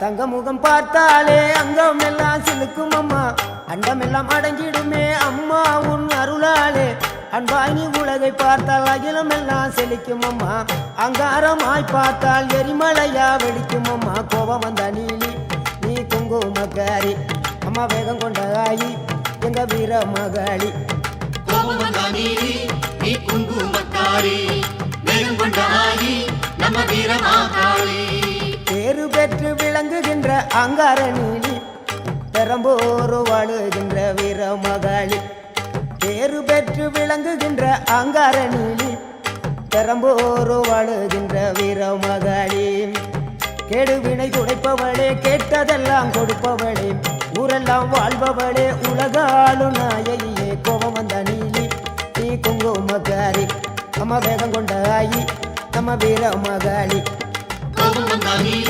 தங்க முகம் பார்த்தாலே அங்கம் எல்லாம் சிலுக்கும் அம்மா அண்டம் எல்லாம் அடங்கிடுமே அம்மா உன் அருளாலே அன்பாய் நீ உலகை பார்த்தால் அகிலம் எல்லாம் செழிக்கும் அம்மா அங்காரமாய் பார்த்தால் எரிமலையா வெடிக்கும் அம்மா கோபம் வந்த நீலி நீ குங்குமக்காரி அம்மா வேகம் கொண்ட ஆயி எங்க வீர மகாளி கோபம் வந்த நீலி நீ குங்குமக்காரி வேகம் கொண்ட ஆயி நம்ம வீர மகாளி பேரு பெற்று விளங்குகின்ற அங்கார நீலி பெரம்போர் வாழுகின்ற வீர மகாளி பேரு பெற்று விளங்குகின்ற அங்கார நீலி பெரம்போர் வாழுகின்ற வீர மகாளி கேடுவினை துடைப்பவளே கேட்டதெல்லாம் கொடுப்பவளே ஊரெல்லாம் வாழ்பவளே உலகாலும் நாயகியே கோபம் வந்த நீலி நீ குங்குமக்காரி அம்மா வேகம் கொண்ட ஆயி நம்ம வீர மகாளி கோபம் வந்த நீலி